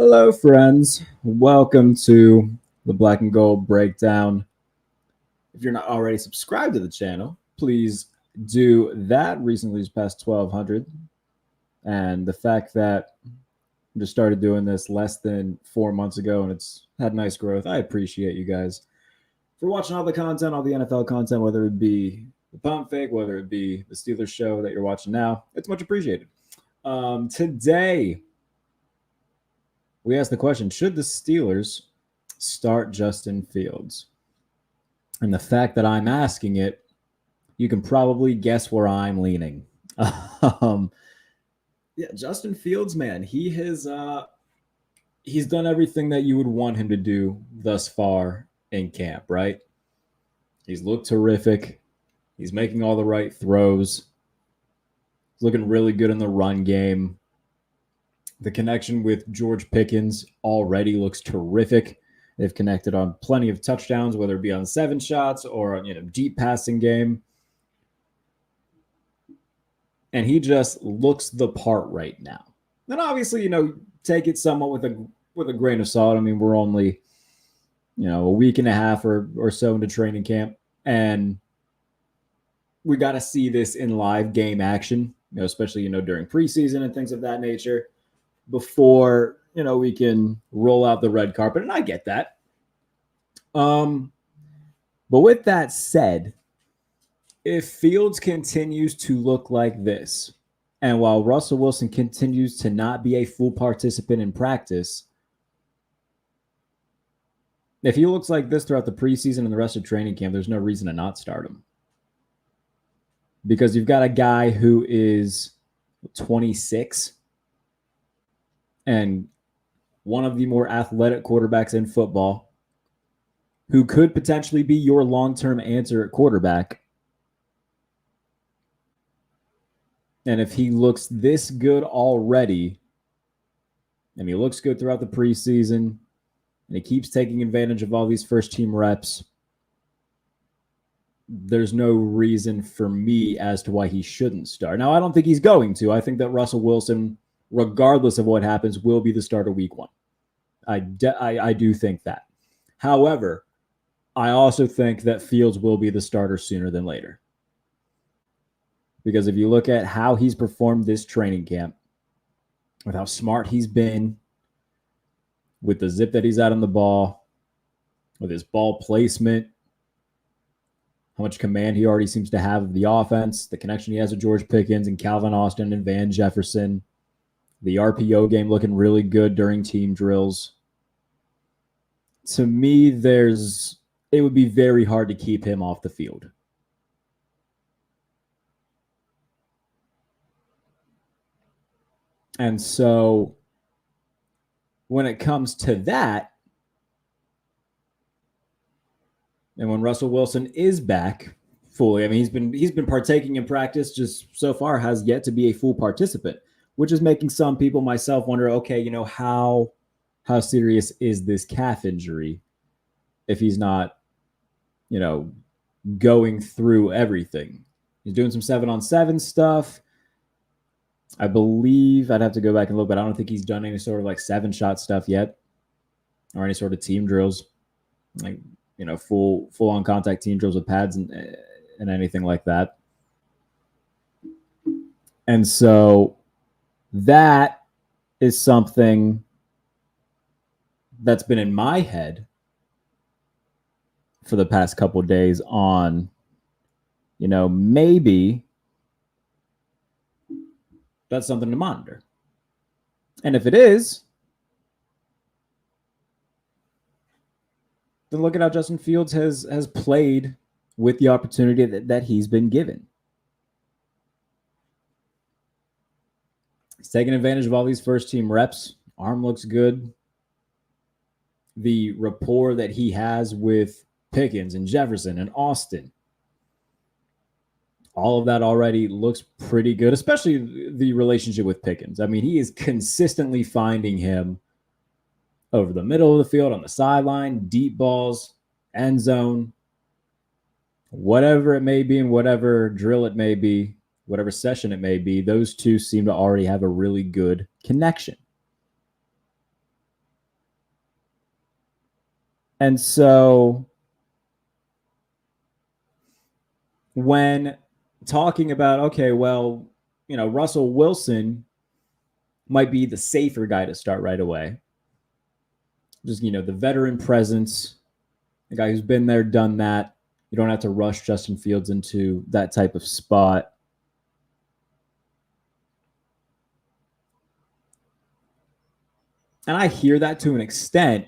Hello, friends. Welcome to the Black and Gold Breakdown. If you're not already subscribed to the channel, please do that. Recently, just passed 1,200. And the fact that I just started doing this less than 4 months ago and it's had nice growth, I appreciate you guys for watching all the content, all the NFL content, whether it be the pump fake, whether it be the Steelers show that you're watching now. It's much appreciated. Today, we asked the question, should the Steelers start Justin Fields? And the fact that I'm asking it, you can probably guess where I'm leaning. Justin Fields, man, he's done everything that you would want him to do thus far in camp, right? He's looked terrific. He's making all the right throws. He's looking really good in the run game. The connection with George Pickens already looks terrific. They've connected on plenty of touchdowns, whether it be on 7 shots or deep passing game. And he just looks the part right now. And obviously, take it somewhat with a grain of salt. I mean, we're only, a week and a half or so into training camp. And we got to see this in live game action, especially, during preseason and things of that nature, before, we can roll out the red carpet. And I get that. But with that said, if Fields continues to look like this, and while Russell Wilson continues to not be a full participant in practice, if he looks like this throughout the preseason and the rest of training camp, there's no reason to not start him. Because you've got a guy who is 26 and one of the more athletic quarterbacks in football, who could potentially be your long-term answer at quarterback. And if he looks this good already, and he looks good throughout the preseason, and he keeps taking advantage of all these first-team reps, there's no reason for me as to why he shouldn't start. Now, I don't think he's going to. I think that Russell Wilson, regardless of what happens, will be the starter week 1. I do think that. However, I also think that Fields will be the starter sooner than later. Because if you look at how he's performed this training camp, with how smart he's been, with the zip that he's out on the ball, with his ball placement, how much command he already seems to have of the offense, the connection he has with George Pickens and Calvin Austin and Van Jefferson, the RPO game looking really good during team drills. To me, it would be very hard to keep him off the field. And so when it comes to that, and when Russell Wilson is back fully, I mean, he's been partaking in practice, just so far has yet to be a full participant, which is making some people, myself, wonder, okay, how serious is this calf injury if he's not, going through everything? He's doing some 7-on-7 stuff. I believe I'd have to go back and look, but I don't think he's done any sort of 7-shot stuff yet, or any sort of team drills, full on contact team drills with pads and anything like that. And so that is something that's been in my head for the past couple of days on, maybe that's something to monitor. And if it is, then look at how Justin Fields has played with the opportunity that he's been given. He's taking advantage of all these first-team reps. Arm looks good. The rapport that he has with Pickens and Jefferson and Austin, all of that already looks pretty good, especially the relationship with Pickens. I mean, he is consistently finding him over the middle of the field, on the sideline, deep balls, end zone, whatever it may be and whatever drill it may be, whatever session it may be, those two seem to already have a really good connection. And so when talking about, okay, well, Russell Wilson might be the safer guy to start right away. Just, the veteran presence, the guy who's been there, done that. You don't have to rush Justin Fields into that type of spot. And I hear that to an extent.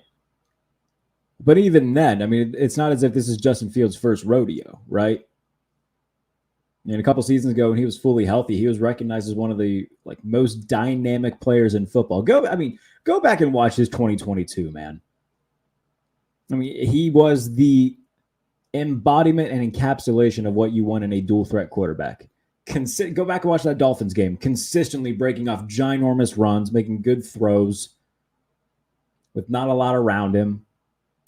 But even then, I mean, it's not as if this is Justin Fields' first rodeo, right? And a couple seasons ago, when he was fully healthy, he was recognized as one of the most dynamic players in football. Go back and watch his 2022, man. I mean, he was the embodiment and encapsulation of what you want in a dual threat quarterback. Go back and watch that Dolphins game. Consistently breaking off ginormous runs, making good throws with not a lot around him.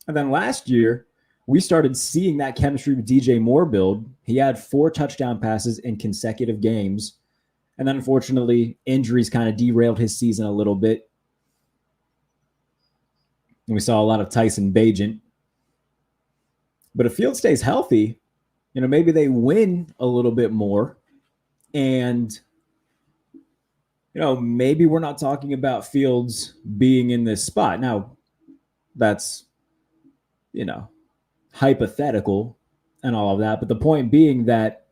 And then last year, we started seeing that chemistry with DJ Moore build. He had 4 touchdown passes in consecutive games. And then unfortunately, injuries kind of derailed his season a little bit. And we saw a lot of Tyson Bagent. But if Fields stays healthy, maybe they win a little bit more. And, maybe we're not talking about Fields being in this spot. Now, that's, hypothetical and all of that. But the point being that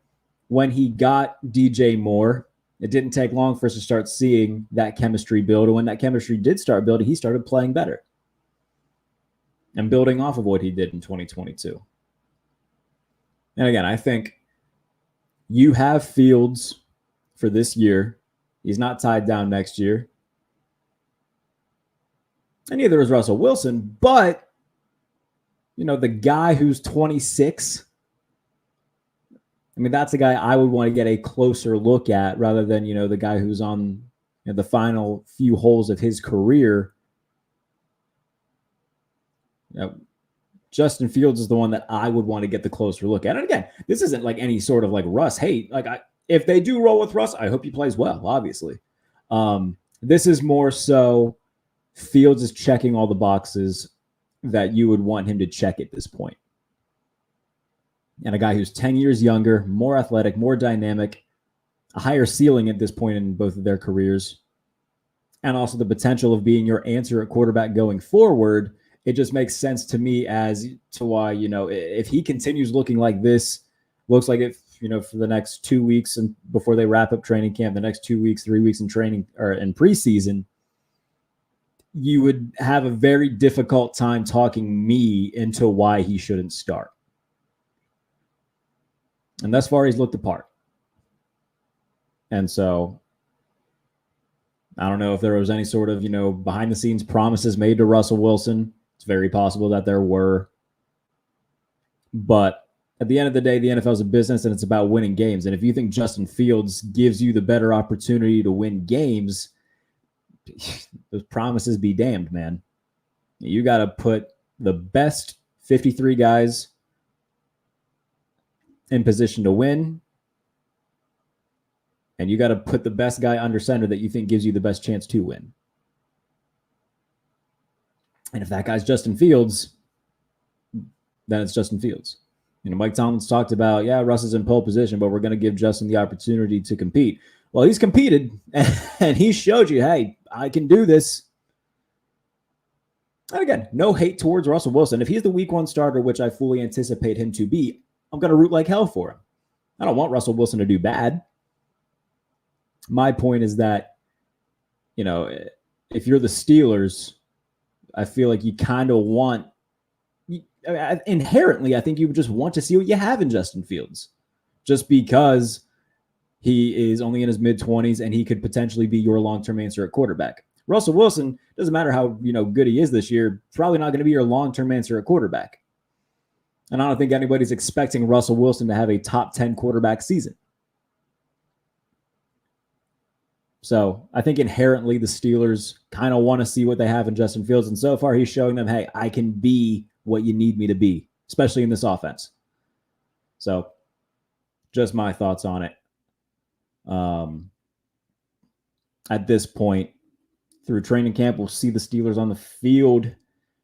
when he got DJ Moore, it didn't take long for us to start seeing that chemistry build. And when that chemistry did start building, he started playing better and building off of what he did in 2022. And again, I think you have Fields for this year. He's not tied down next year. And neither is Russell Wilson, but the guy who's 26, I mean, that's the guy I would want to get a closer look at rather than, the guy who's on the final few holes of his career. Justin Fields is the one that I would want to get the closer look at. And again, this isn't like any sort of Russ hate. If they do roll with Russ, I hope he plays well, obviously. This is more so Fields is checking all the boxes that you would want him to check at this point. And a guy who's 10 years younger, more athletic, more dynamic, a higher ceiling at this point in both of their careers, and also the potential of being your answer at quarterback going forward. It just makes sense to me as to why, if he continues looking like this, looks like it, for the next 2 weeks and before they wrap up training camp, the next 2 weeks, 3 weeks in training or in preseason, you would have a very difficult time talking me into why he shouldn't start. And thus far, he's looked the part. And so I don't know if there was any sort of, behind the scenes promises made to Russell Wilson. It's very possible that there were. But at the end of the day, the NFL is a business and it's about winning games. And if you think Justin Fields gives you the better opportunity to win games, those promises be damned, man. You got to put the best 53 guys in position to win. And you got to put the best guy under center that you think gives you the best chance to win. And if that guy's Justin Fields, then it's Justin Fields. Mike Tomlin's talked about, Russ is in pole position, but we're going to give Justin the opportunity to compete. Well, he's competed, and he showed you, hey, I can do this. And again, no hate towards Russell Wilson. If he's the week 1 starter, which I fully anticipate him to be, I'm going to root like hell for him. I don't want Russell Wilson to do bad. My point is that, if you're the Steelers, I feel like you kind of want, inherently, I think you would just want to see what you have in Justin Fields. Just because he is only in his mid-20s and he could potentially be your long-term answer at quarterback. Russell Wilson, doesn't matter how good he is this year, probably not going to be your long-term answer at quarterback. And I don't think anybody's expecting Russell Wilson to have a top 10 quarterback season. So I think inherently the Steelers kind of want to see what they have in Justin Fields. And so far he's showing them, hey, I can be what you need me to be, especially in this offense. So just my thoughts on it. At this point, through training camp, we'll see the Steelers on the field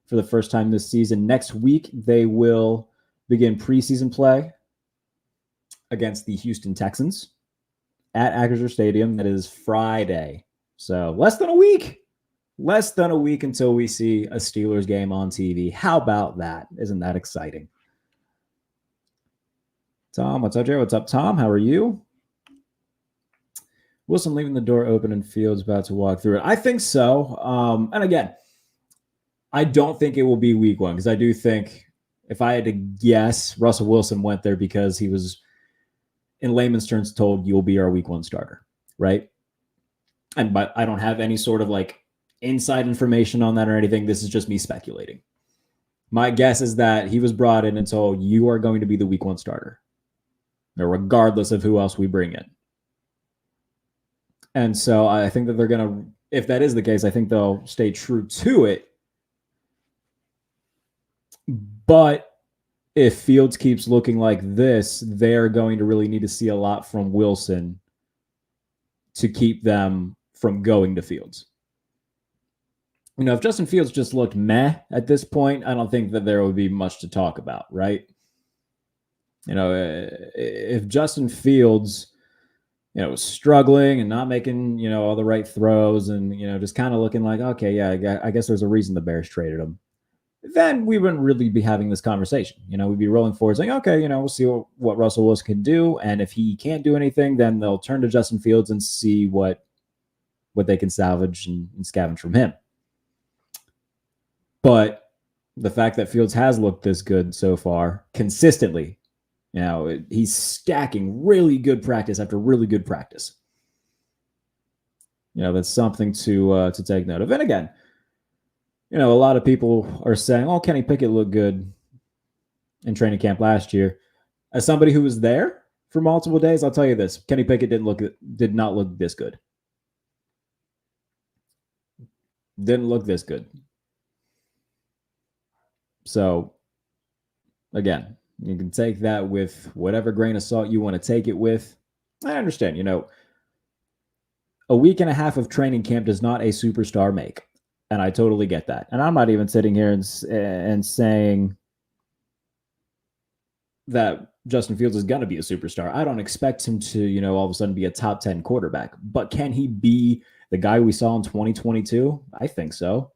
for the first time this season. Next week, they will begin preseason play against the Houston Texans at Acrisure Stadium. That is Friday. So less than a week. Less than a week until we see a Steelers game on TV. How about that? Isn't that exciting? Tom, what's up, Jerry? What's up, Tom? How are you? Wilson leaving the door open and Fields about to walk through it. I think so. And again, I don't think it will be week one because I do think if I had to guess, Russell Wilson went there because he was, in layman's terms, told you'll be our week one starter, right? But I don't have any sort of like inside information on that or anything. This is just me speculating. My guess is that he was brought in and told you are going to be the week one starter, regardless of who else we bring in. And so I think that they're going to, if that is the case, I think they'll stay true to it. But if Fields keeps looking like this, they're going to really need to see a lot from Wilson to keep them from going to Fields. You know, if Justin Fields just looked meh at this point, I don't think that there would be much to talk about, right? You know, if Justin Fields, you know, was struggling and not making, you know, all the right throws and, you know, just kind of looking like, okay, yeah, I guess there's a reason the Bears traded him, then we wouldn't really be having this conversation. You know, we'd be rolling forward saying, okay, you know, we'll see what Russell Wilson can do. And if he can't do anything, then they'll turn to Justin Fields and see what they can salvage and scavenge from him. But the fact that Fields has looked this good so far consistently, you know, he's stacking really good practice after really good practice. You know, that's something to take note of. And again, you know, a lot of people are saying, oh, Kenny Pickett looked good in training camp last year. As somebody who was there for multiple days, I'll tell you this. Kenny Pickett did not look this good. Didn't look this good. So, again, you can take that with whatever grain of salt you want to take it with. I understand, you know, a week and a half of training camp does not a superstar make. And I totally get that. And I'm not even sitting here and saying that Justin Fields is going to be a superstar. I don't expect him to, you know, all of a sudden be a top 10 quarterback. But can he be the guy we saw in 2022? I think so.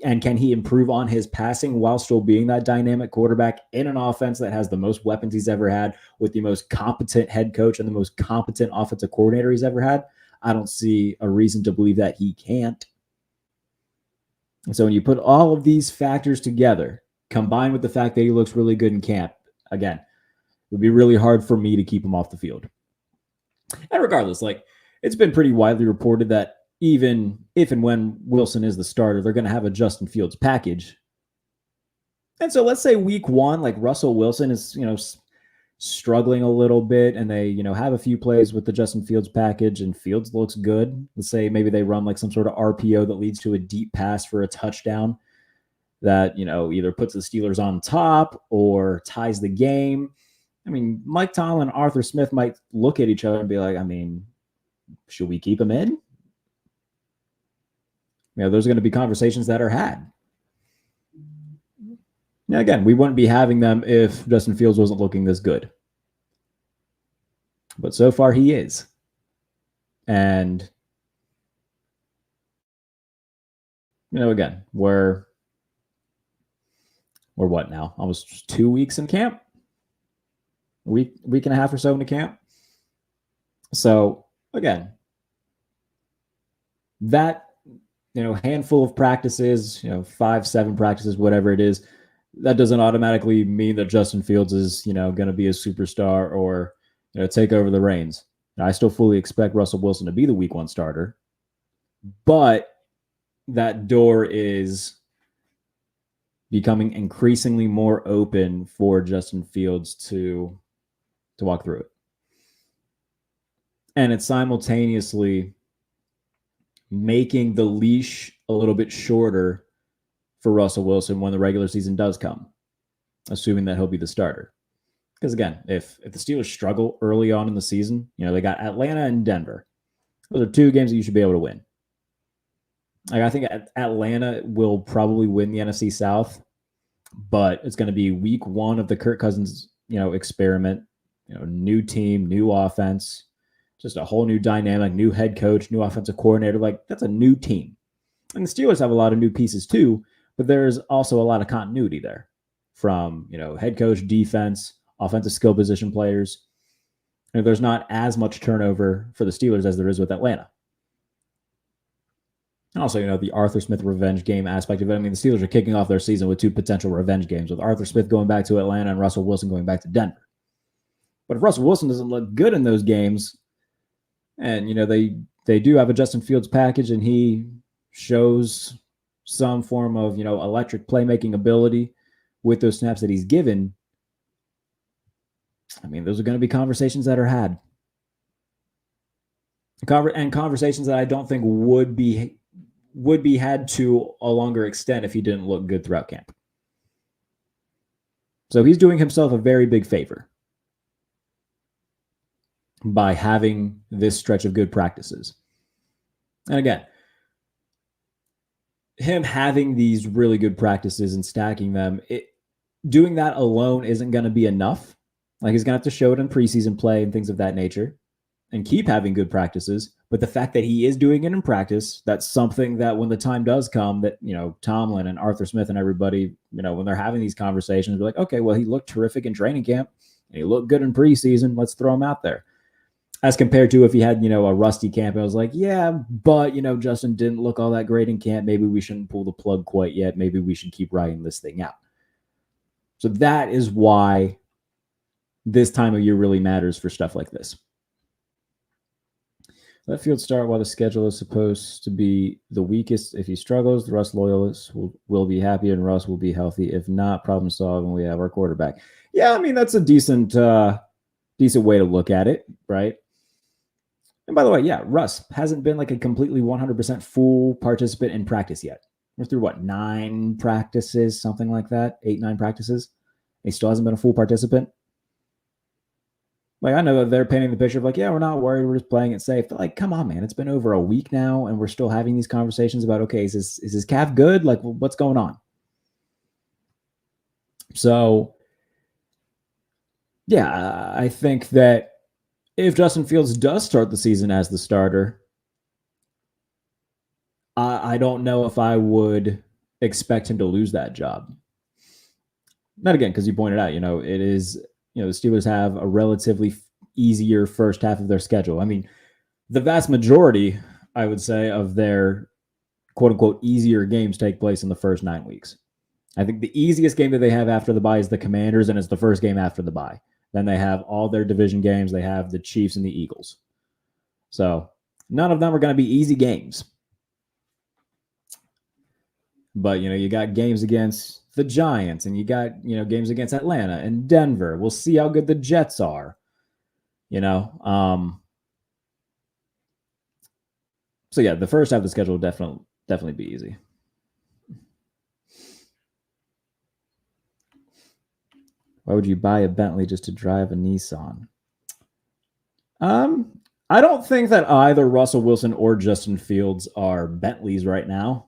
And can he improve on his passing while still being that dynamic quarterback in an offense that has the most weapons he's ever had, with the most competent head coach and the most competent offensive coordinator he's ever had? I don't see a reason to believe that he can't. And so when you put all of these factors together, combined with the fact that he looks really good in camp, again, it would be really hard for me to keep him off the field. And regardless, like, it's been pretty widely reported that even if and when Wilson is the starter, they're going to have a Justin Fields package. And so let's say week one, like Russell Wilson is, you know, struggling a little bit and they, you know, have a few plays with the Justin Fields package and Fields looks good. Let's say maybe they run like some sort of RPO that leads to a deep pass for a touchdown that, you know, either puts the Steelers on top or ties the game. I mean, Mike Tomlin and Arthur Smith might look at each other and be like, I mean, should we keep him in? You know, there's going to be conversations that are had. Now, again, we wouldn't be having them if Justin Fields wasn't looking this good. But so far, he is. And, you know, again, we're what now? Almost 2 weeks in camp? A week and a half or so into camp? So, again, that, you know, handful of practices, you know, 5-7 practices, whatever it is, that doesn't automatically mean that Justin Fields is, you know, going to be a superstar or, you know, take over the reins. Now, I still fully expect Russell Wilson to be the week one starter, but that door is becoming increasingly more open for Justin Fields to walk through it. And it's simultaneously making the leash a little bit shorter for Russell Wilson when the regular season does come, assuming that he'll be the starter. Because again, if the Steelers struggle early on in the season, you know, they got Atlanta and Denver. Those are 2 games that you should be able to win. Like, I think Atlanta will probably win the NFC South, but it's going to be week one of the Kirk Cousins, experiment. New team, new offense, just a whole new dynamic, new head coach, new offensive coordinator. Like, that's a new team. And the Steelers have a lot of new pieces too, but there's also a lot of continuity there from, head coach, defense, offensive skill position players. There's not as much turnover for the Steelers as there is with Atlanta. And also, the Arthur Smith revenge game aspect of it. I mean, the Steelers are kicking off their season with 2 potential revenge games, with Arthur Smith going back to Atlanta and Russell Wilson going back to Denver. But if Russell Wilson doesn't look good in those games, and, they do have a Justin Fields package and he shows some form of, electric playmaking ability with those snaps that he's given, I mean, those are going to be conversations that are had. And conversations that I don't think would be had to a longer extent if he didn't look good throughout camp. So he's doing himself a very big favor by having this stretch of good practices. And again, him having these really good practices and stacking them, doing that alone isn't going to be enough. Like, he's going to have to show it in preseason play and things of that nature and keep having good practices. But the fact that he is doing it in practice, that's something that when the time does come, that, Tomlin and Arthur Smith and everybody, when they're having these conversations, be like, okay, well, he looked terrific in training camp and he looked good in preseason. Let's throw him out there. As compared to if he had, a rusty camp, I was like, yeah, but, Justin didn't look all that great in camp. Maybe we shouldn't pull the plug quite yet. Maybe we should keep riding this thing out. So that is why this time of year really matters for stuff like this. Let Fields start while the schedule is supposed to be the weakest. If he struggles, the Russ loyalists will be happy and Russ will be healthy. If not, problem solved and we have our quarterback. Yeah, I mean, that's a decent way to look at it, right? And by the way, yeah, Russ hasn't been like a completely 100% full participant in practice yet. We're through 9 practices, something like that, 8, 9 practices. He still hasn't been a full participant. Like, I know that they're painting the picture of like, yeah, we're not worried, we're just playing it safe. But like, come on, man, it's been over a week now, and we're still having these conversations about, okay, is his calf good? Like, what's going on? So, yeah, I think that if Justin Fields does start the season as the starter, I don't know if I would expect him to lose that job. Not again, because you pointed out, it is, the Steelers have a relatively easier first half of their schedule. I mean, the vast majority, I would say, of their quote unquote easier games take place in the first 9 weeks. I think the easiest game that they have after the bye is the Commanders, and it's the first game after the bye. Then they have all their division games. They have the Chiefs and the Eagles. So none of them are going to be easy games. But, you got games against the Giants, and you got, games against Atlanta and Denver. We'll see how good the Jets are, So, yeah, the first half of the schedule will definitely be easy. Why would you buy a Bentley just to drive a Nissan? I don't think that either Russell Wilson or Justin Fields are Bentleys right now.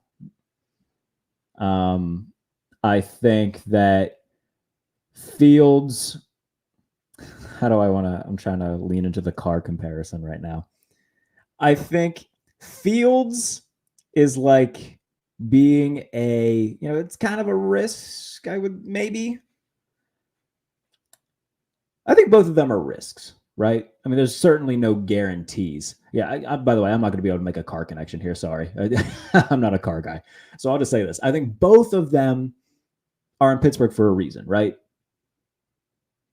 I think that Fields, I'm trying to lean into the car comparison right now. I think Fields is like being it's kind of a risk. I think both of them are risks, right? I mean, there's certainly no guarantees. Yeah, by the way, I'm not going to be able to make a car connection here. Sorry. I'm not a car guy. So I'll just say this. I think both of them are in Pittsburgh for a reason, right?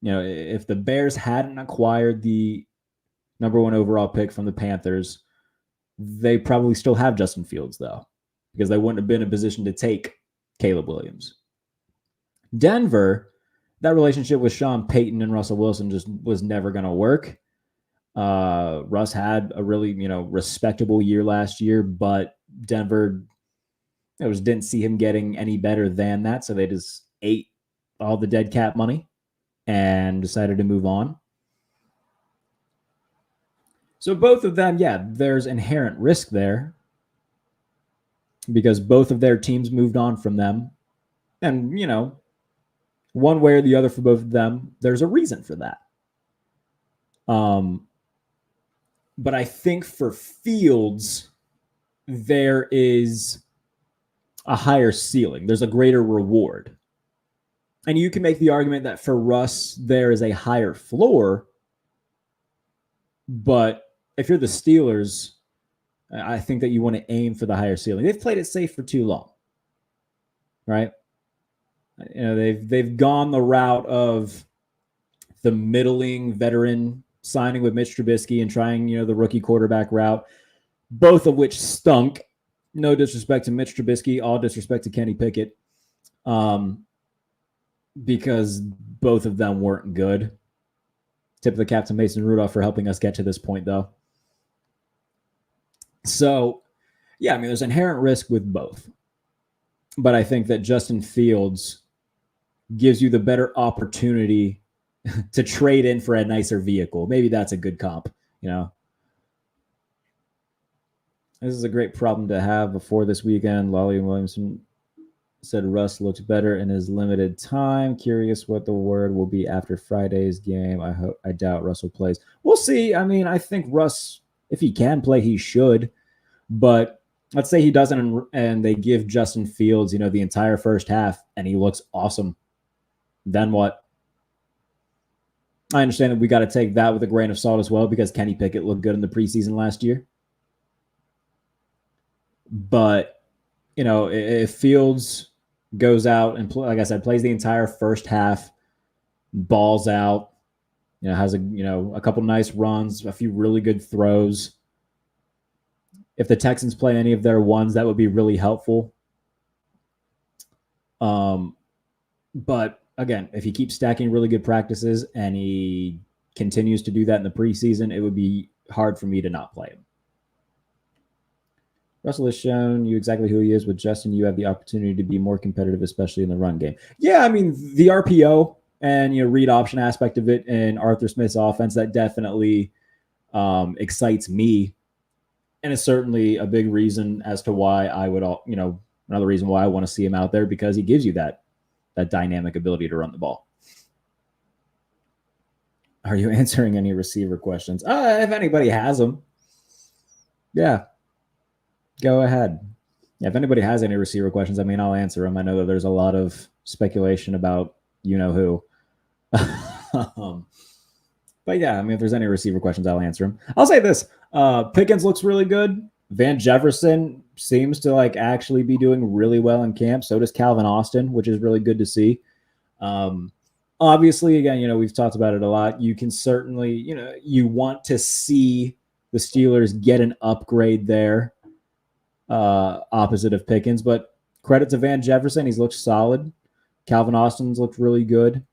If the Bears hadn't acquired the number 1 overall pick from the Panthers, they probably still have Justin Fields, though, because they wouldn't have been in a position to take Caleb Williams. Denver, that relationship with Sean Payton and Russell Wilson just was never going to work. Russ had a really, respectable year last year, but Denver didn't see him getting any better than that. So they just ate all the dead cap money and decided to move on. So both of them, yeah, there's inherent risk there. because both of their teams moved on from them. And, one way or the other for both of them, there's a reason for that. But I think for Fields, there is a higher ceiling. There's a greater reward. And you can make the argument that for Russ, there is a higher floor. But if you're the Steelers, I think that you want to aim for the higher ceiling. They've played it safe for too long, right? They've gone the route of the middling veteran signing with Mitch Trubisky and trying, the rookie quarterback route, both of which stunk. No disrespect to Mitch Trubisky, all disrespect to Kenny Pickett, because both of them weren't good. Tip of the cap to Mason Rudolph for helping us get to this point, though. So, yeah, there's inherent risk with both. But I think that Justin Fields gives you the better opportunity to trade in for a nicer vehicle. Maybe that's a good comp, This is a great problem to have before this weekend. Lolly Williamson said Russ looked better in his limited time. Curious what the word will be after Friday's game. I doubt Russell plays. We'll see. I think Russ, if he can play, he should. But let's say he doesn't, and they give Justin Fields, the entire first half, and he looks awesome. Then what? I understand that we got to take that with a grain of salt as well, because Kenny Pickett looked good in the preseason last year. But, if Fields goes out and, like I said, plays the entire first half, balls out, has a couple nice runs, a few really good throws. If the Texans play any of their ones, that would be really helpful. But again, if he keeps stacking really good practices and he continues to do that in the preseason, it would be hard for me to not play him. Russell has shown you exactly who he is. With Justin, you have the opportunity to be more competitive, especially in the run game. Yeah, the RPO and read option aspect of it in Arthur Smith's offense, that definitely excites me. And it's certainly a big reason as to why I would, another reason why I want to see him out there, because he gives you that dynamic ability to run the ball. Are you answering any receiver questions? If anybody has them, yeah, go ahead. Yeah, if anybody has any receiver questions, I'll answer them. I know that there's a lot of speculation about who. But yeah, if there's any receiver questions, I'll answer them. I'll say this. Pickens looks really good. Van Jefferson seems to actually be doing really well in camp. So does Calvin Austin, which is really good to see. Obviously, again, we've talked about it a lot. You can certainly, you want to see the Steelers get an upgrade there opposite of Pickens. But credit to Van Jefferson. He's looked solid. Calvin Austin's looked really good.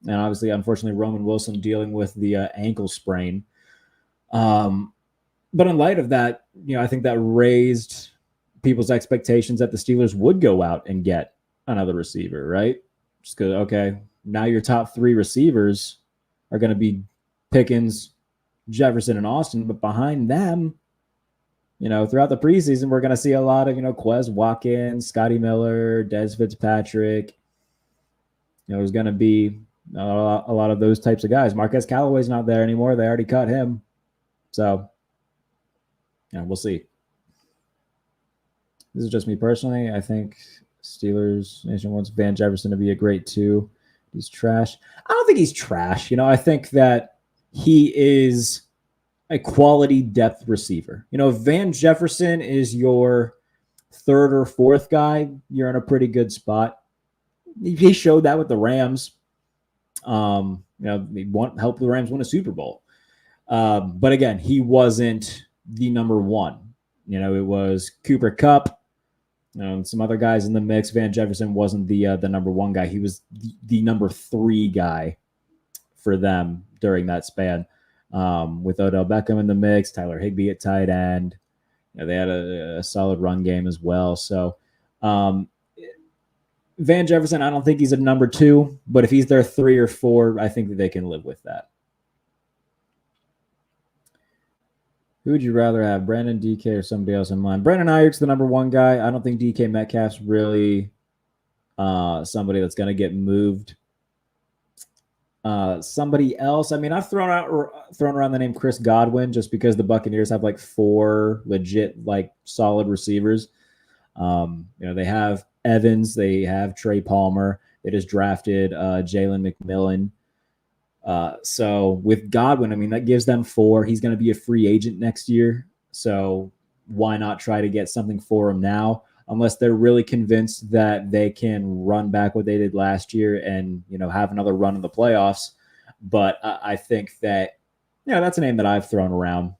And obviously, unfortunately, Roman Wilson dealing with the ankle sprain. But in light of that, I think that raised people's expectations that the Steelers would go out and get another receiver, right? Just because, okay, now your top three receivers are going to be Pickens, Jefferson, and Austin. But behind them, throughout the preseason, we're going to see a lot of, Quez Watkins, Scotty Miller, Dez Fitzpatrick. There's going to be a lot of those types of guys. Marquez Callaway's not there anymore. They already cut him. So, we'll see. This is just me personally. I think Steelers Nation wants Van Jefferson to be a great 2. He's trash. I don't think he's trash. I think that he is a quality depth receiver. If Van Jefferson is your third or fourth guy, you're in a pretty good spot. He showed that with the Rams. He helped the Rams win a Super Bowl. But again, he wasn't the number one. It was Cooper Kupp, some other guys in the mix. Van Jefferson wasn't the number one guy. He was the number 3 guy for them during that span. With Odell Beckham in the mix, Tyler Higbee at tight end. They had a solid run game as well. So Van Jefferson, I don't think he's a number 2, but if he's their 3 or 4, I think that they can live with that. Who would you rather have, Brandon, DK, or somebody else in mind? Brandon Ayuk's the number one guy. I don't think DK Metcalf's really somebody that's going to get moved. Somebody else. I mean, I've thrown around the name Chris Godwin just because the Buccaneers have like 4 legit, like solid receivers. They have Evans, they have Trey Palmer, they just drafted Jalen McMillan. So with Godwin, I mean, that gives them 4. He's going to be a free agent next year. So why not try to get something for him now? Unless they're really convinced that they can run back what they did last year and, have another run in the playoffs. But I think that, that's a name that I've thrown around.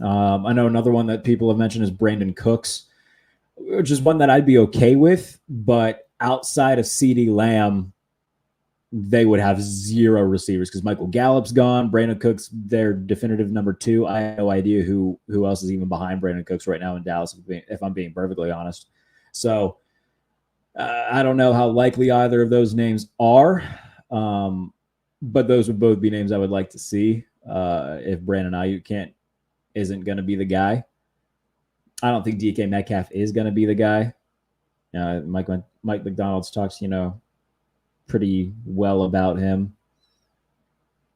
I know another one that people have mentioned is Brandon Cooks, which is one that I'd be okay with. But outside of CeeDee Lamb, they would have 0 receivers because Michael Gallup's gone. Brandon Cooks, their definitive number 2. I have no idea who else is even behind Brandon Cooks right now in Dallas, if I'm being perfectly honest. So I don't know how likely either of those names are, but those would both be names I would like to see if Brandon Ayuk isn't going to be the guy. I don't think DK Metcalf is going to be the guy. Mike McDonald's talks, pretty well about him.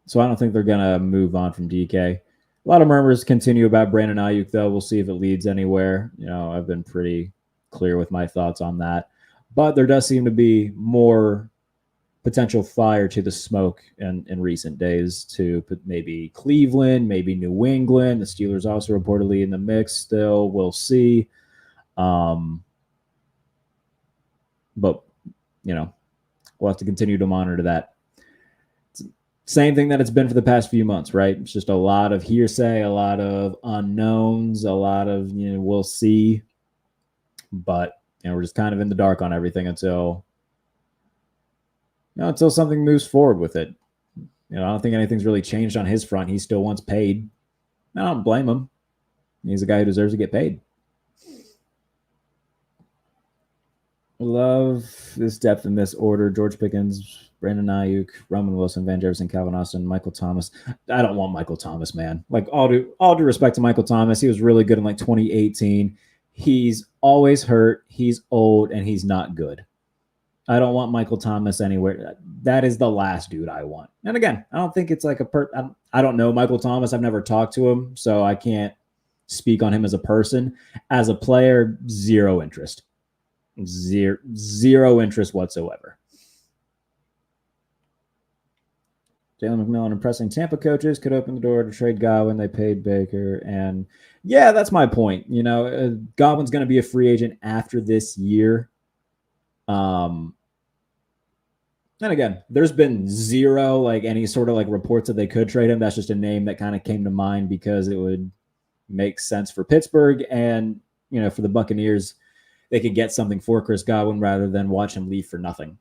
So I don't think they're going to move on from DK. A lot of murmurs continue about Brandon Ayuk, though. We'll see if it leads anywhere. I've been pretty clear with my thoughts on that. But there does seem to be more potential fire to the smoke in recent days to maybe Cleveland, maybe New England. The Steelers also reportedly in the mix still. We'll see. But, we'll have to continue to monitor that. It's the same thing that it's been for the past few months, right? It's just a lot of hearsay, a lot of unknowns, a lot of, we'll see. But, we're just kind of in the dark on everything until something moves forward with it. I don't think anything's really changed on his front. He still wants paid. I don't blame him. He's a guy who deserves to get paid. Love this depth in this order. George Pickens, Brandon Ayuk, Roman Wilson, Van Jefferson, Calvin Austin, Michael Thomas. I don't want Michael Thomas, man. Like all due respect to Michael Thomas, he was really good in like 2018. He's always hurt. He's old and he's not good. I don't want Michael Thomas anywhere. That is the last dude I want. And again, I don't think it's like I don't know Michael Thomas. I've never talked to him, so I can't speak on him as a person. As a player, 0 interest. Zero interest whatsoever. Jalen McMillan impressing Tampa coaches could open the door to trade Godwin. They paid Baker. And yeah, that's my point. Godwin's going to be a free agent after this year. And again, there's been 0, like any sort of like reports that they could trade him. That's just a name that kind of came to mind because it would make sense for Pittsburgh and, for the Buccaneers. They could get something for Chris Godwin rather than watch him leave for nothing.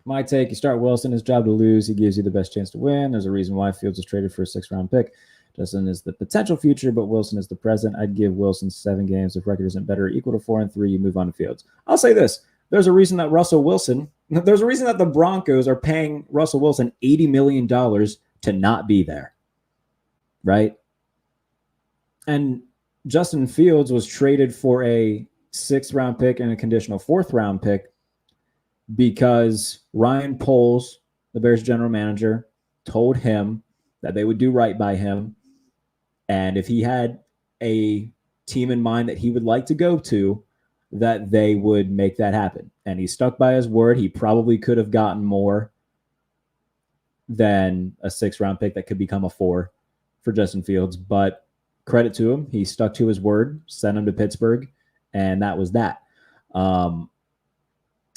My take, you start Wilson, his job to lose. He gives you the best chance to win. There's a reason why Fields was traded for a 6th-round pick. Justin is the potential future, but Wilson is the present. I'd give Wilson 7 games. If record isn't better, equal to 4-3, you move on to Fields. I'll say this. There's a reason that the Broncos are paying Russell Wilson $80 million to not be there. Right? And Justin Fields was traded for a 6th-round pick and a conditional 4th-round pick because Ryan Poles, the Bears general manager, told him that they would do right by him. And if he had a team in mind that he would like to go to, that they would make that happen. And he stuck by his word. He probably could have gotten more than a 6th-round pick that could become a 4 for Justin Fields. But credit to him. He stuck to his word, sent him to Pittsburgh, and that was that.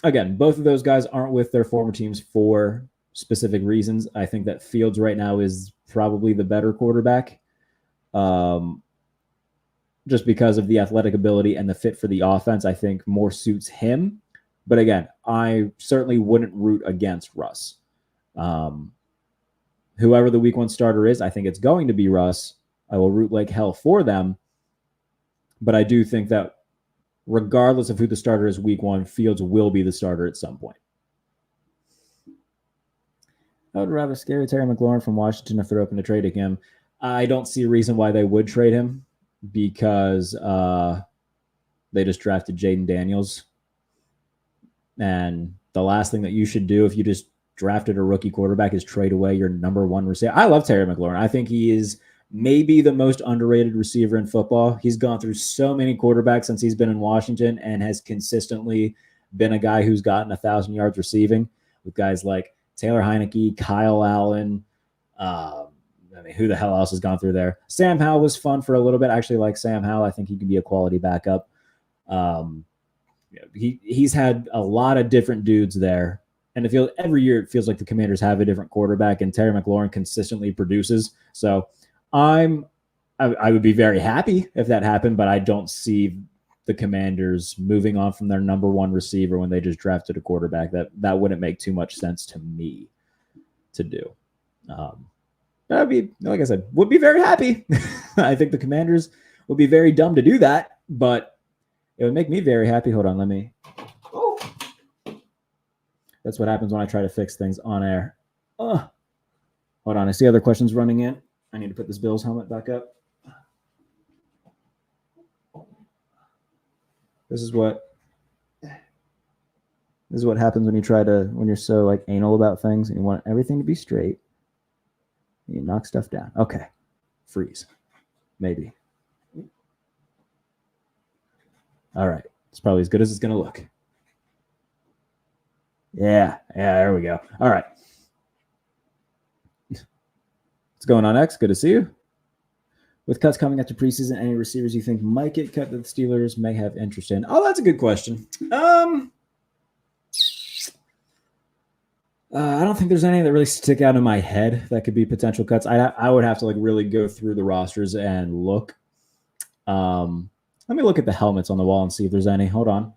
Again, both of those guys aren't with their former teams for specific reasons. I think that Fields right now is probably the better quarterback just because of the athletic ability and the fit for the offense. I think more suits him. But again, I certainly wouldn't root against Russ. Whoever the week 1 starter is, I think it's going to be Russ. I will root like hell for them. But I do think that regardless of who the starter is week 1, Fields will be the starter at some point. I would rather scary Terry McLaurin from Washington if they're open to trading him. I don't see a reason why they would trade him because they just drafted Jaden Daniels. And the last thing that you should do if you just drafted a rookie quarterback is trade away your number one receiver. I love Terry McLaurin. I think he is maybe the most underrated receiver in football. He's gone through so many quarterbacks since he's been in Washington and has consistently been a guy who's gotten 1,000 yards receiving with guys like Taylor Heineke, Kyle Allen. Who the hell else has gone through there? Sam Howell was fun for a little bit. I actually like Sam Howell. I think he could be a quality backup. He's had a lot of different dudes there. And every year it feels like the Commanders have a different quarterback, and Terry McLaurin consistently produces. So I would be very happy if that happened, but I don't see the Commanders moving on from their number one receiver when they just drafted a quarterback. That wouldn't make too much sense to me to do. I'd be, like I said, would be very happy. I think the Commanders would be very dumb to do that, but it would make me very happy. Hold on, that's what happens when I try to fix things on air. Hold on, I see other questions running in. I need to put this Bills helmet back up. This is what happens when you're so like anal about things and you want everything to be straight. You knock stuff down. Okay. Freeze. Maybe. All right. It's probably as good as it's going to look. Yeah, there we go. All right. What's going on, X? Good to see you. With cuts coming after preseason, any receivers you think might get cut that the Steelers may have interest in? Oh, that's a good question. I don't think there's any that really stick out in my head that could be potential cuts. I would have to like really go through the rosters and look. Let me look at the helmets on the wall and see if there's any. Hold on.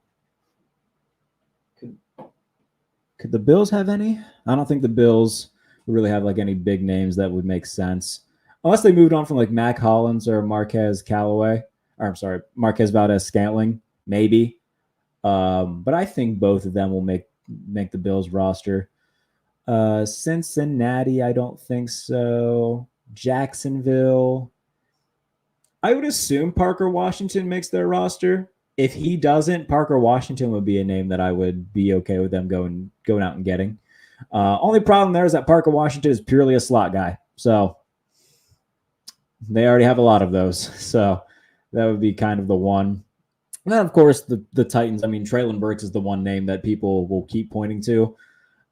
Could the Bills have any? I don't think the Bills really have like any big names that would make sense. Unless they moved on from like Mac Hollins or Marquez Valdez-Scantling, maybe. But I think both of them will make the Bills roster. Cincinnati, I don't think so. Jacksonville, I would assume Parker Washington makes their roster. If he doesn't, Parker Washington would be a name that I would be okay with them going out and getting. Only problem there is that Parker Washington is purely a slot guy. So they already have a lot of those. So that would be kind of the one. And then, of course, the Titans. I mean, Treylon Burks is the one name that people will keep pointing to.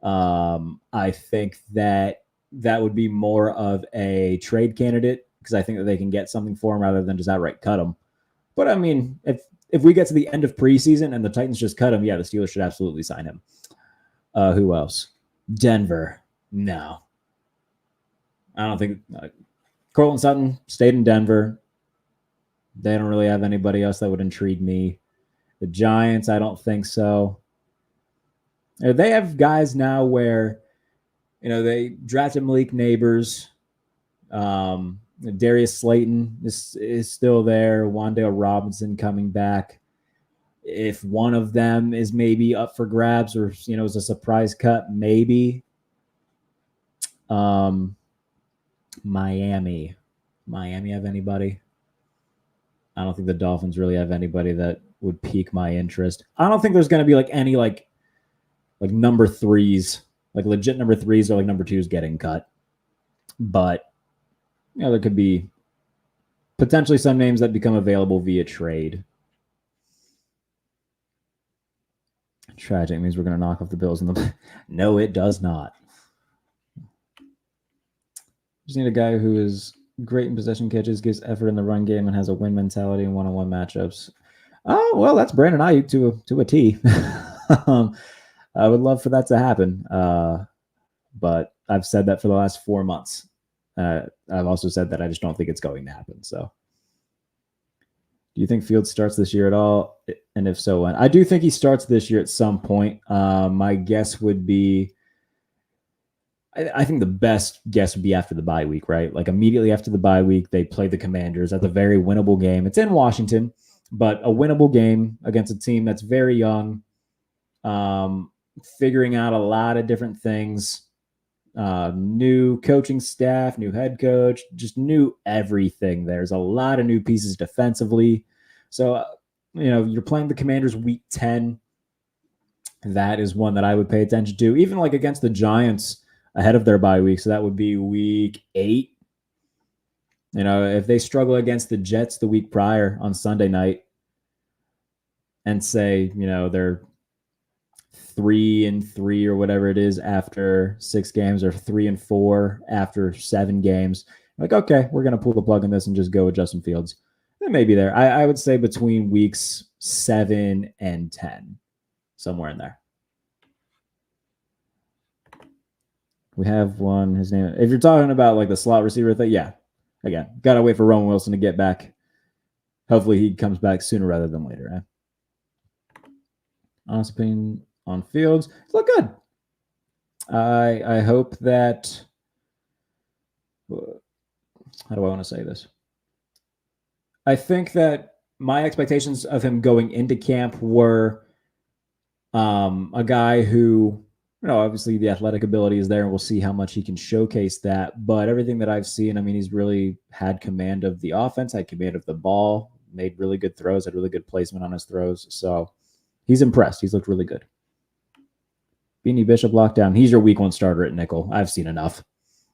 I think that would be more of a trade candidate because I think that they can get something for him rather than just outright cut him. But, I mean, if we get to the end of preseason and the Titans just cut him, yeah, the Steelers should absolutely sign him. Who else? Denver. No. I don't think Cortland Sutton stayed in Denver. They don't really have anybody else that would intrigue me. The Giants, I don't think so. They have guys now where, they drafted Malik Neighbors. Darius Slayton is still there. Wan'Dale Robinson coming back. If one of them is maybe up for grabs or, is a surprise cut, maybe. Miami have anybody? I don't think the Dolphins really have anybody that would pique my interest. I don't think there's going to be any number threes, like legit number threes or like number twos getting cut. But, there could be potentially some names that become available via trade. Tragic means we're going to knock off the Bills in the. No, it does not. Just need a guy who is great in possession catches, gives effort in the run game, and has a win mentality in one-on-one matchups. Oh, well, that's Brandon Ayuk to a T. I would love for that to happen. But I've said that for the last 4 months. I've also said that I just don't think it's going to happen. So do you think Fields starts this year at all? And if so, when? I do think he starts this year at some point. My guess would be, I think the best guess would be after the bye week, right? Like immediately after the bye week, they play the Commanders. That's a very winnable game. It's in Washington, but a winnable game against a team that's very young, figuring out a lot of different things. New coaching staff, new head coach, just new everything. There's a lot of new pieces defensively. So, you're playing the Commanders week 10. That is one that I would pay attention to, even like against the Giants ahead of their bye week. So that would be week 8. If they struggle against the Jets the week prior on Sunday night and say, they're 3-3 or whatever it is after 6 games, or 3-4 after 7 games, like, okay, we're going to pull the plug on this and just go with Justin Fields. It may be there. I would say between weeks 7 and 10, somewhere in there. We have one. His name. If you're talking about like the slot receiver thing, yeah. Again, gotta wait for Roman Wilson to get back. Hopefully, he comes back sooner rather than later. Honest opinion on Fields, look good. I hope that. How do I want to say this? I think that my expectations of him going into camp were a guy who, obviously the athletic ability is there, and we'll see how much he can showcase that. But everything that I've seen, he's really had command of the offense, had command of the ball, made really good throws, had really good placement on his throws. So he's impressed. He's looked really good. Beanie Bishop lockdown. He's your week 1 starter at nickel. I've seen enough.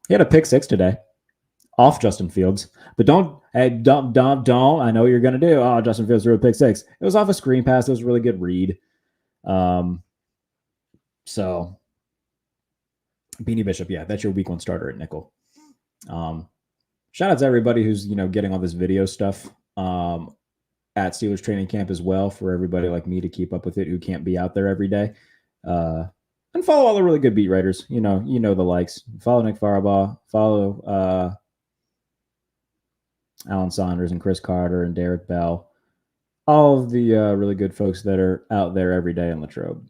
He had a pick 6 today off Justin Fields. But don't. I know what you're going to do. Oh, Justin Fields threw a pick 6. It was off a screen pass. It was a really good read. So Beanie Bishop, yeah, that's your week 1 starter at nickel. Shout out to everybody who's, getting all this video stuff at Steelers training camp as well, for everybody like me to keep up with it who can't be out there every day. And follow all the really good beat writers. You know the likes. Follow Nick Farabaugh. Follow Alan Saunders and Chris Carter and Derek Bell. All of the really good folks that are out there every day in Latrobe.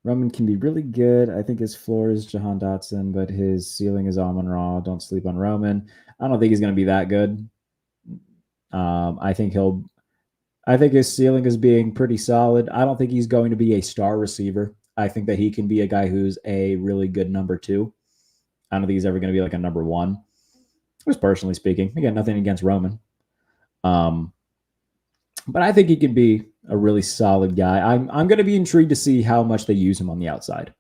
Roman can be really good. I think his floor is Jahan Dotson, but his ceiling is Amon-Ra. Don't sleep on Roman. I don't think he's going to be that good. I think his ceiling is being pretty solid. I don't think he's going to be a star receiver. I think that he can be a guy who's a really good number 2. I don't think he's ever going to be like a number 1. Just personally speaking. Again, nothing against Roman. But I think he can be a really solid guy. I'm going to be intrigued to see how much they use him on the outside.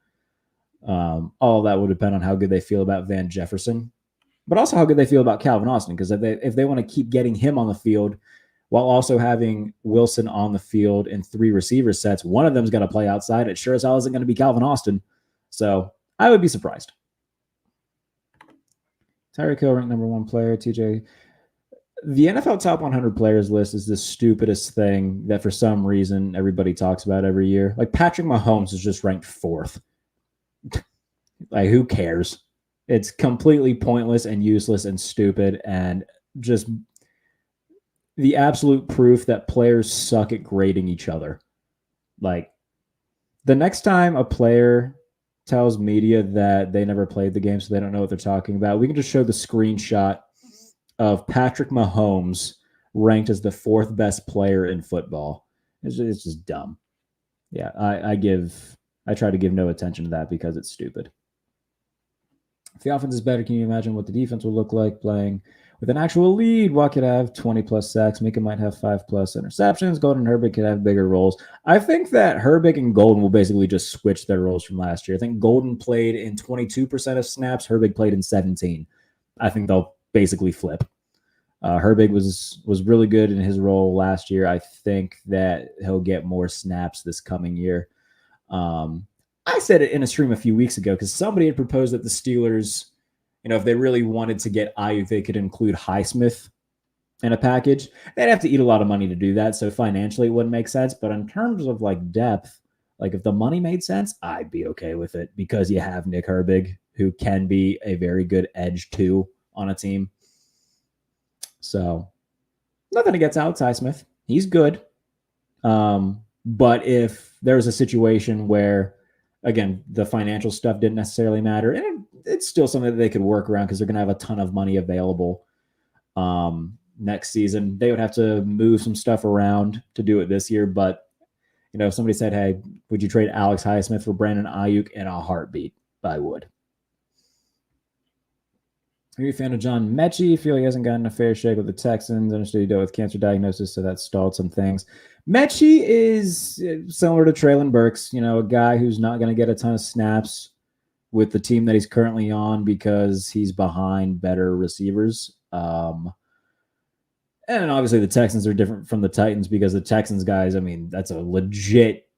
All that will depend on how good they feel about Van Jefferson, but also how good they feel about Calvin Austin. Because if they want to keep getting him on the field while also having Wilson on the field in 3 receiver sets, one of them's going to play outside. It sure as hell isn't going to be Calvin Austin. So I would be surprised. Tyreek Hill ranked number 1 player. TJ. The NFL top 100 players list is the stupidest thing that for some reason everybody talks about every year. Like Patrick Mahomes is just ranked 4th. Like, who cares? It's completely pointless and useless and stupid, and just the absolute proof that players suck at grading each other. Like, the next time a player tells media that they never played the game so they don't know what they're talking about, we can just show the screenshot of Patrick Mahomes ranked as the 4th best player in football. It's just dumb. Yeah, I try to give no attention to that because it's stupid. If the offense is better, can you imagine what the defense will look like playing with an actual lead? Watt could have 20+ sacks. Mika might have 5+ interceptions. Golden and Herbig could have bigger roles. I think that Herbig and Golden will basically just switch their roles from last year. I think Golden played in 22% of snaps. Herbig played in 17%. I think they'll basically flip. Herbig was really good in his role last year. I think that he'll get more snaps this coming year. I said it in a stream a few weeks ago because somebody had proposed that the Steelers, if they really wanted to get Ayuk, they could include Highsmith in a package. They'd have to eat a lot of money to do that, so financially it wouldn't make sense. But in terms of like depth, like if the money made sense, I'd be okay with it because you have Nick Herbig, who can be a very good edge 2 on a team. So nothing against Alex Highsmith. He's good. But if there's a situation where, again, the financial stuff didn't necessarily matter, and it's still something that they could work around because they're going to have a ton of money available next season. They would have to move some stuff around to do it this year. But, if somebody said, hey, would you trade Alex Highsmith for Brandon Ayuk? In a heartbeat, I would. Are you a fan of John Mechie? Feel he hasn't gotten a fair shake with the Texans. Understood he dealt with cancer diagnosis, so that stalled some things. Mechie is similar to Treylon Burks, a guy who's not going to get a ton of snaps with the team that he's currently on because he's behind better receivers. And obviously the Texans are different from the Titans because the Texans guys, that's a legit,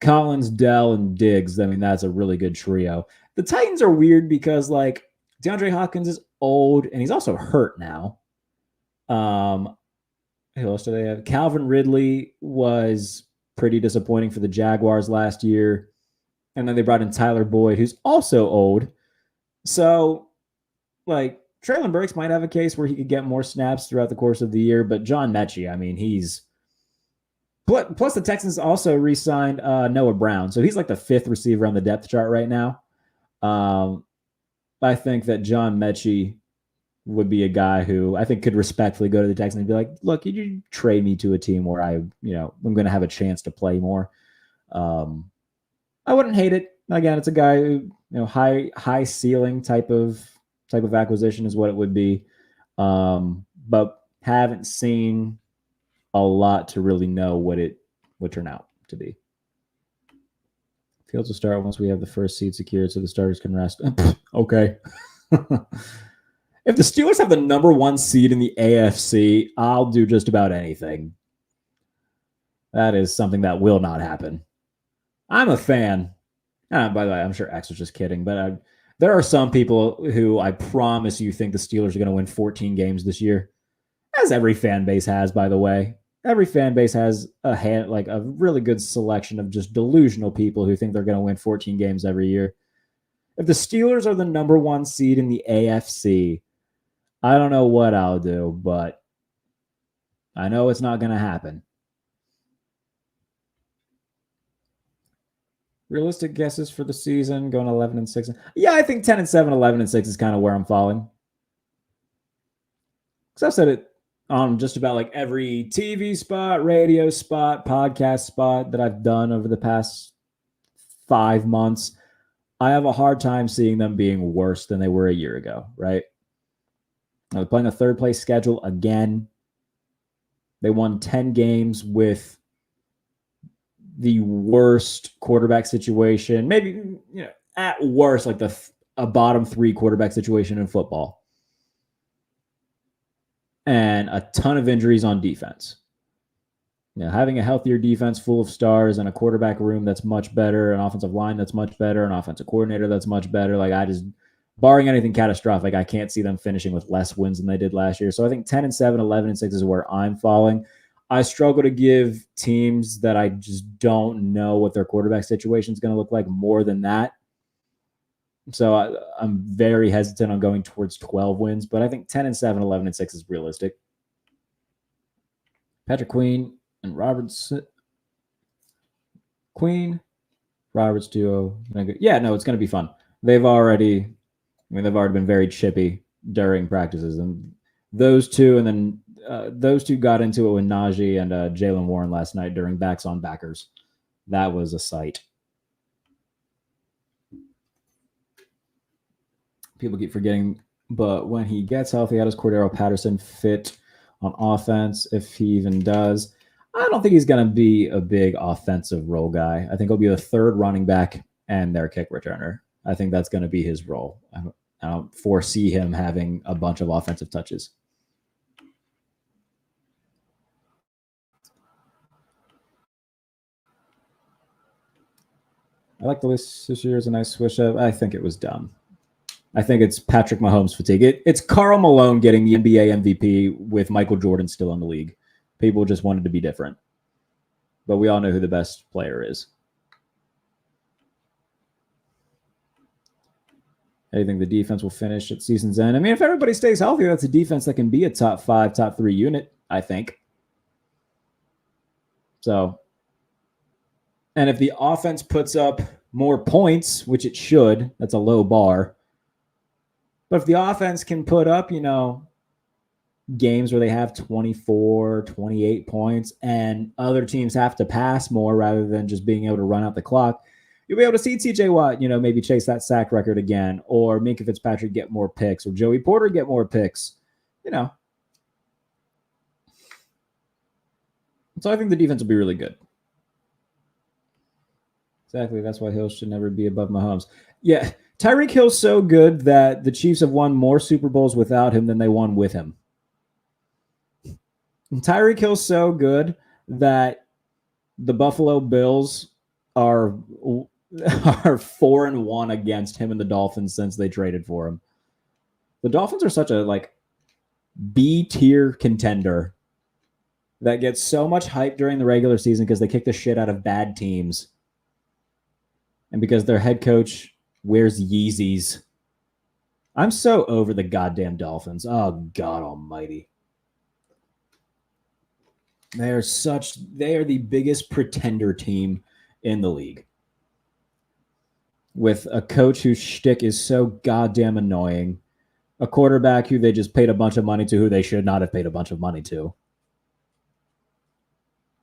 Collins, Dell, and Diggs. That's a really good trio. The Titans are weird because DeAndre Hopkins is old and he's also hurt now. Who else do they have? Calvin Ridley was pretty disappointing for the Jaguars last year. And then they brought in Tyler Boyd, who's also old. So, Treylon Burks might have a case where he could get more snaps throughout the course of the year. But John Mechie, he's... Plus, the Texans also re-signed Noah Brown. So he's the fifth receiver on the depth chart right now. I think that John Mechie would be a guy who I think could respectfully go to the Texans and be like, look, you trade me to a team where I'm going to have a chance to play more. I wouldn't hate it. Again, it's a guy who, high ceiling type of acquisition is what it would be. But haven't seen a lot to really know what it would turn out to be. Fields will start once we have the first seed secured so the starters can rest. Okay. If the Steelers have the number 1 seed in the AFC, I'll do just about anything. That is something that will not happen. I'm a fan. By the way, I'm sure X was just kidding, but there are some people who I promise you think the Steelers are going to win 14 games this year, as every fan base has, by the way. Every fan base has a really good selection of just delusional people who think they're going to win 14 games every year. If the Steelers are the number 1 seed in the AFC, I don't know what I'll do, but I know it's not going to happen. Realistic guesses for the season, going 11-6. Yeah, I think 10-7, 11-6 is kind of where I'm falling. Because I've said it on just about every TV spot, radio spot, podcast spot that I've done over the past 5 months. I have a hard time seeing them being worse than they were a year ago, right? They're playing a third place schedule again. They won 10 games with the worst quarterback situation, maybe at worst a bottom 3 quarterback situation in football, and a ton of injuries on defense. Having a healthier defense full of stars and a quarterback room that's much better, an offensive line that's much better, an offensive coordinator that's much better. Barring anything catastrophic, I can't see them finishing with less wins than they did last year. So I think 10-7, 11-6 is where I'm falling. I struggle to give teams that I just don't know what their quarterback situation is going to look like more than that. So I'm very hesitant on going towards 12 wins, but I think 10-7, 11-6 is realistic. Patrick Queen and Roberts duo. Yeah, no, it's going to be fun. They've already been very chippy during practices, and those two got into it with Najee and Jaylen Warren last night during Backs on Backers. That was a sight. People keep forgetting, but when he gets healthy, how does Cordero Patterson fit on offense, if he even does? I don't think he's going to be a big offensive role guy. I think he'll be the third running back and their kick returner. I think that's going to be his role. I don't foresee him having a bunch of offensive touches. I like the list this year. It's a nice switch up. I think it was dumb. I think it's Patrick Mahomes fatigue. It's Karl Malone getting the NBA MVP with Michael Jordan still in the league. People just wanted to be different. But we all know who the best player is. I think the defense will finish at season's end. If everybody stays healthy, that's a defense that can be a top 5, top 3 unit, I think. So, and if the offense puts up more points, which it should, that's a low bar. But if the offense can put up, games where they have 24, 28 points and other teams have to pass more rather than just being able to run out the clock, you'll be able to see TJ Watt, maybe chase that sack record again, or Minkah Fitzpatrick get more picks, or Joey Porter get more picks, So I think the defense will be really good. Exactly. That's why Hill should never be above Mahomes. Yeah. Tyreek Hill's so good that the Chiefs have won more Super Bowls without him than they won with him. And Tyreek Hill's so good that the Buffalo Bills are 4-1 against him and the Dolphins since they traded for him. The Dolphins are such a B tier contender that gets so much hype during the regular season because they kick the shit out of bad teams. And because their head coach wears Yeezys. I'm so over the goddamn Dolphins. Oh, God almighty. They are the biggest pretender team in the league. With a coach whose shtick is so goddamn annoying. A quarterback who they just paid a bunch of money to who they should not have paid a bunch of money to.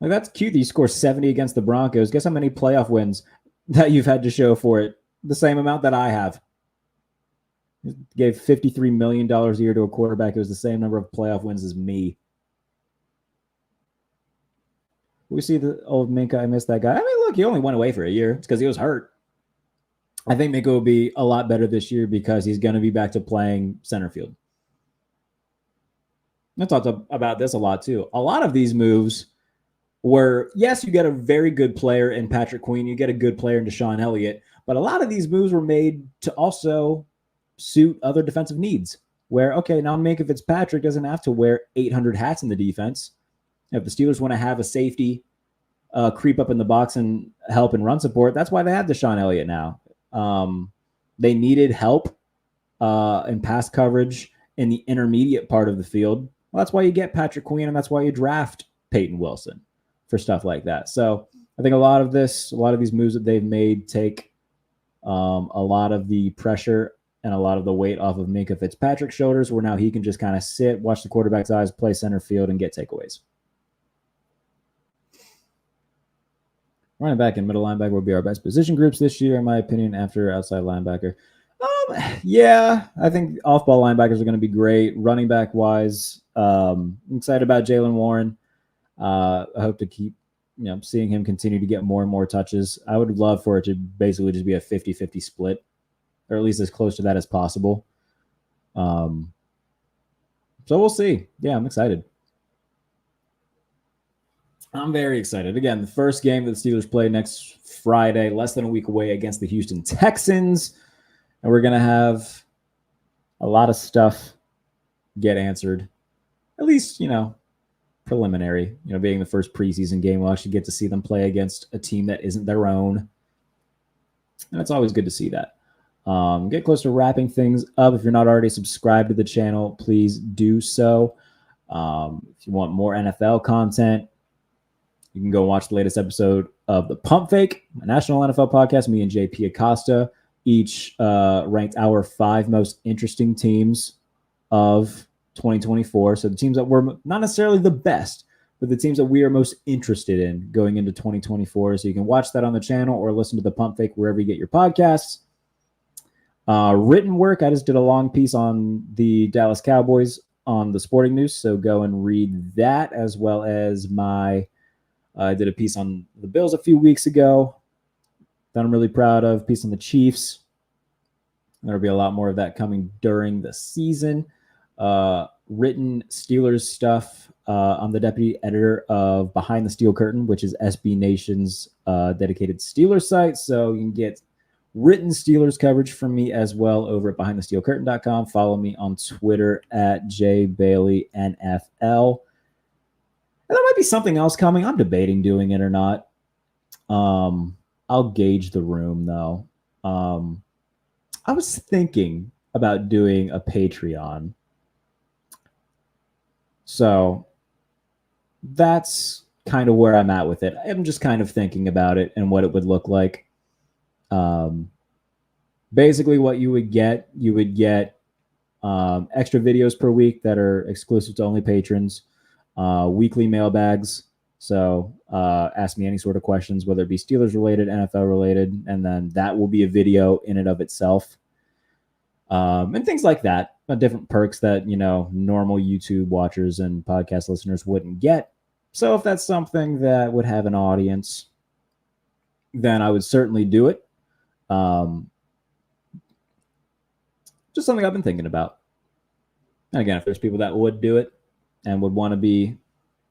That's cute that you score 70 against the Broncos. Guess how many playoff wins that you've had to show for it? The same amount that I have. Gave $53 million a year to a quarterback. It was the same number of playoff wins as me. We see the old Minkah. I missed that guy. I mean, look, he only went away for a year. It's because he was hurt. I think Minkah will be a lot better this year because he's going to be back to playing center field. I talked about this a lot, too. A lot of these moves were, yes, you get a very good player in Patrick Queen. You get a good player in Deshaun Elliott. But a lot of these moves were made to also suit other defensive needs. Where, okay, now Minkah Fitzpatrick doesn't have to wear 800 hats in the defense. If the Steelers want to have a safety creep up in the box and help and run support, that's why they have Deshaun Elliott now. They needed help in pass coverage in the intermediate part of the field. Well, that's why you get Patrick Queen, and that's why you draft Peyton Wilson for stuff like that. So I think a lot of these moves that they've made take a lot of the pressure and a lot of the weight off of Minkah Fitzpatrick's shoulders, where now he can just kind of sit, watch the quarterback's eyes, play center field, and get takeaways. Running back and middle linebacker will be our best position groups this year, in my opinion, after outside linebacker. Yeah, I think off-ball linebackers are going to be great. Running back-wise, I'm excited about Jaylen Warren. I hope to keep seeing him continue to get more and more touches. I would love for it to basically just be a 50-50 split, or at least as close to that as possible. So we'll see. Yeah, I'm excited. I'm very excited. Again, the first game that the Steelers play next Friday, less than a week away against the Houston Texans. And we're going to have a lot of stuff get answered. At least, preliminary. Being the first preseason game, we'll actually get to see them play against a team that isn't their own. And it's always good to see that. Get close to wrapping things up. If you're not already subscribed to the channel, please do so. If you want more NFL content, you can go watch the latest episode of The Pump Fake, a national NFL podcast. Me and JP Acosta each ranked our 5 most interesting teams of 2024. So the teams that were not necessarily the best, but the teams that we are most interested in going into 2024. So you can watch that on the channel or listen to The Pump Fake wherever you get your podcasts. Written work, I just did a long piece on the Dallas Cowboys on the Sporting News. So go and read that, as well as I did a piece on the Bills a few weeks ago that I'm really proud of. Piece on the Chiefs. There'll be a lot more of that coming during the season. Written Steelers stuff. I'm the deputy editor of Behind the Steel Curtain, which is SB Nation's dedicated Steelers site. So you can get written Steelers coverage from me as well over at BehindTheSteelCurtain.com. Follow me on Twitter at JBaileyNFL. And there might be something else coming. I'm debating doing it or not. I'll gauge the room, though. I was thinking about doing a Patreon. So that's kind of where I'm at with it. I'm just kind of thinking about it and what it would look like. Basically, what you would get extra videos per week that are exclusive to only patrons, weekly mailbags. So ask me any sort of questions, whether it be Steelers related, NFL related, and then that will be a video in and of itself. And things like that, different perks that, normal YouTube watchers and podcast listeners wouldn't get. So if that's something that would have an audience, then I would certainly do it. Just something I've been thinking about. And again, if there's people that would do it and would want to be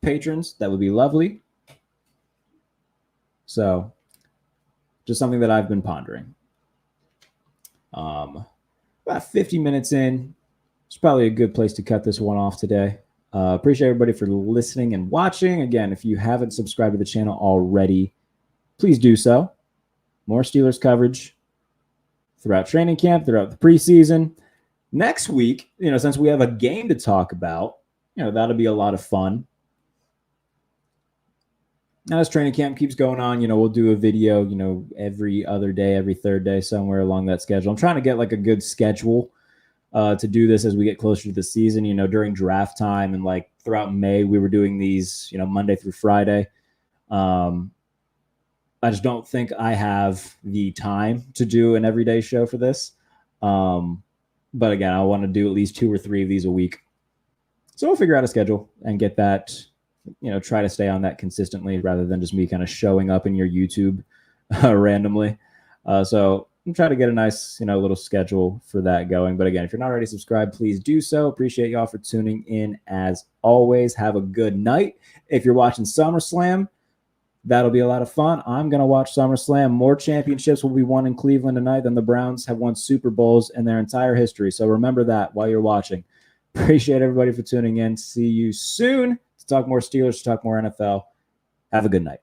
patrons, that would be lovely. So just something that I've been pondering. About 50 minutes in, it's probably a good place to cut this one off today. Appreciate everybody for listening and watching. Again, if you haven't subscribed to the channel already, please do so. More Steelers coverage throughout training camp, throughout the preseason. Next week, since we have a game to talk about, that'll be a lot of fun. Now, as training camp keeps going on, we'll do a video, every other day, every third day, somewhere along that schedule. I'm trying to get like a good schedule to do this as we get closer to the season. During draft time and like throughout May, we were doing these, Monday through Friday. I just don't think I have the time to do an everyday show for this. But again, I want to do at least 2 or 3 of these a week. So we'll figure out a schedule and get that, try to stay on that consistently rather than just me kind of showing up in your YouTube randomly. So I'm trying to get a nice, little schedule for that going. But again, if you're not already subscribed, please do so. Appreciate y'all for tuning in as always. Have a good night. If you're watching SummerSlam, that'll be a lot of fun. I'm going to watch SummerSlam. More championships will be won in Cleveland tonight than the Browns have won Super Bowls in their entire history. So remember that while you're watching. Appreciate everybody for tuning in. See you soon to talk more Steelers, to talk more NFL. Have a good night.